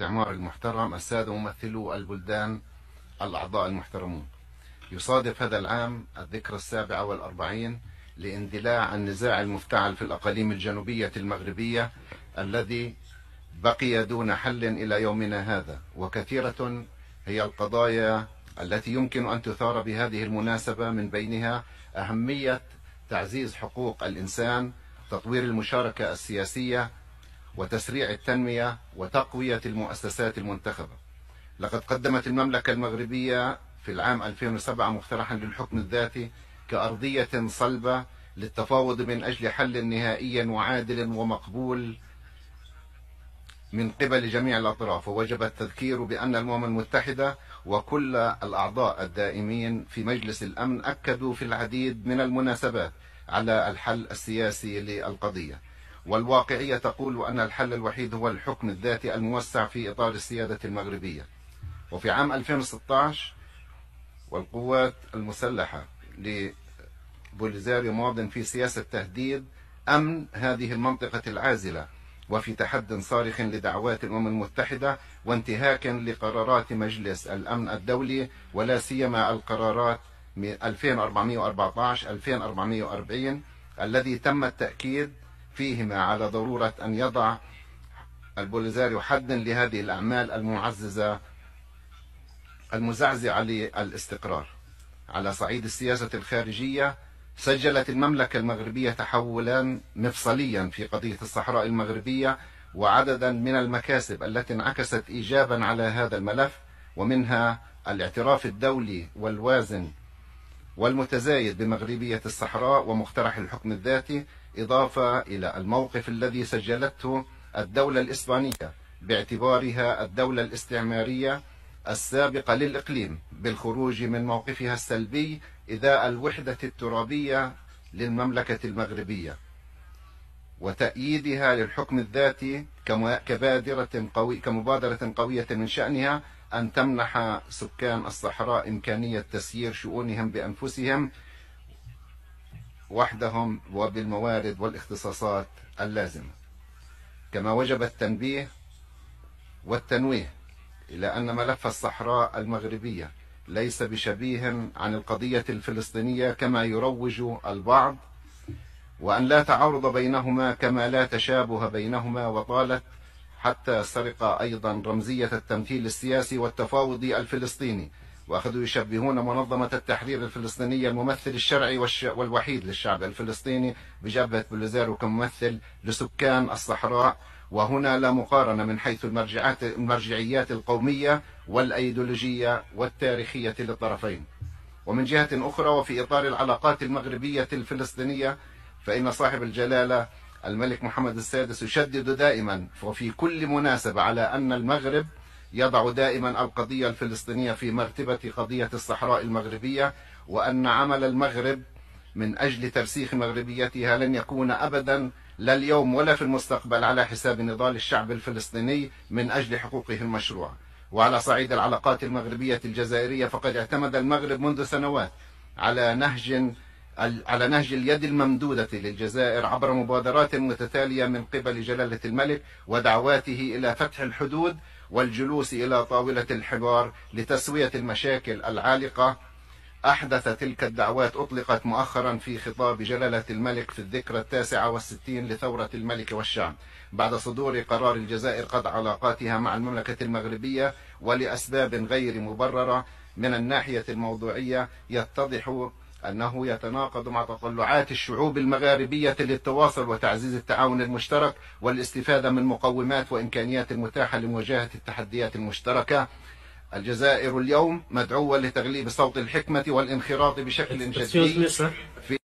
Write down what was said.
الاستعمار المحترم، السادة ممثلو البلدان الأعضاء المحترمون، يصادف هذا العام الذكرى 47 لاندلاع النزاع المفتعل في الأقاليم الجنوبية المغربية الذي بقي دون حل إلى يومنا هذا، وكثيرة هي القضايا التي يمكن أن تثار بهذه المناسبة، من بينها أهمية تعزيز حقوق الإنسان، تطوير المشاركة السياسية، وتسريع التنمية وتقوية المؤسسات المنتخبة. لقد قدمت المملكة المغربية في العام 2007 مقترحا للحكم الذاتي كأرضية صلبة للتفاوض من أجل حل نهائي وعادل ومقبول من قبل جميع الأطراف. ووجب التذكير بأن الأمم المتحدة وكل الأعضاء الدائمين في مجلس الأمن أكدوا في العديد من المناسبات على الحل السياسي للقضية، والواقعية تقول أن الحل الوحيد هو الحكم الذاتي الموسع في إطار السيادة المغربية. وفي عام 2016 والقوات المسلحة لبوليزاريو ماض في سياسة تهديد أمن هذه المنطقة العازلة، وفي تحد صارخ لدعوات الأمم المتحدة وانتهاك لقرارات مجلس الأمن الدولي، ولا سيما القرارات 2414-2440 الذي تم التأكيد فيهما على ضرورة أن يضع البوليزاريو حدا لهذه الأعمال المزعزعة للاستقرار. على صعيد السياسة الخارجية، سجلت المملكة المغربية تحولا مفصليا في قضية الصحراء المغربية وعددا من المكاسب التي انعكست إيجابا على هذا الملف، ومنها الاعتراف الدولي والوازن والمتزايد بمغربية الصحراء ومقترح الحكم الذاتي، إضافة إلى الموقف الذي سجلته الدولة الإسبانية باعتبارها الدولة الاستعمارية السابقة للإقليم بالخروج من موقفها السلبي إذا الوحدة الترابية للمملكة المغربية، وتأييدها للحكم الذاتي كمبادرة قوية من شأنها أن تمنح سكان الصحراء إمكانية تسيير شؤونهم بأنفسهم وحدهم وبالموارد والاختصاصات اللازمة. كما وجب التنبيه والتنويه إلى أن ملف الصحراء المغربية ليس بشبيه عن القضية الفلسطينية كما يروج البعض، وأن لا تعارض بينهما كما لا تشابه بينهما، وطالت حتى سرق أيضا رمزية التمثيل السياسي والتفاوضي الفلسطيني، وأخذوا يشبهون منظمة التحرير الفلسطينية الممثل الشرعي والوحيد للشعب الفلسطيني بجبهة بوليزاريو كممثل لسكان الصحراء. وهنا لا مقارنة من حيث المرجعيات القومية والأيديولوجية والتاريخية للطرفين. ومن جهة أخرى، وفي إطار العلاقات المغربية الفلسطينية، فإن صاحب الجلالة الملك محمد السادس يشدد دائما وفي كل مناسبة على أن المغرب يضع دائما القضية الفلسطينية في مرتبة قضية الصحراء المغربية، وأن عمل المغرب من أجل ترسيخ مغربيتها لن يكون أبدا لا اليوم ولا في المستقبل على حساب نضال الشعب الفلسطيني من أجل حقوقه المشروعة. وعلى صعيد العلاقات المغربية الجزائرية، فقد اعتمد المغرب منذ سنوات على نهج اليد الممدودة للجزائر عبر مبادرات متتالية من قبل جلالة الملك ودعواته إلى فتح الحدود والجلوس إلى طاولة الحوار لتسوية المشاكل العالقة. أحدث تلك الدعوات أطلقت مؤخرا في خطاب جلالة الملك في الذكرى 69 لثورة الملك والشعب، بعد صدور قرار الجزائر قطع علاقاتها مع المملكة المغربية ولأسباب غير مبررة من الناحية الموضوعية، يتضح أنه يتناقض مع تطلعات الشعوب المغاربية للتواصل وتعزيز التعاون المشترك والاستفادة من مقومات وإمكانيات المتاحة لمواجهة التحديات المشتركة. الجزائر اليوم مدعوة لتغليب صوت الحكمة والانخراط بشكل جدي في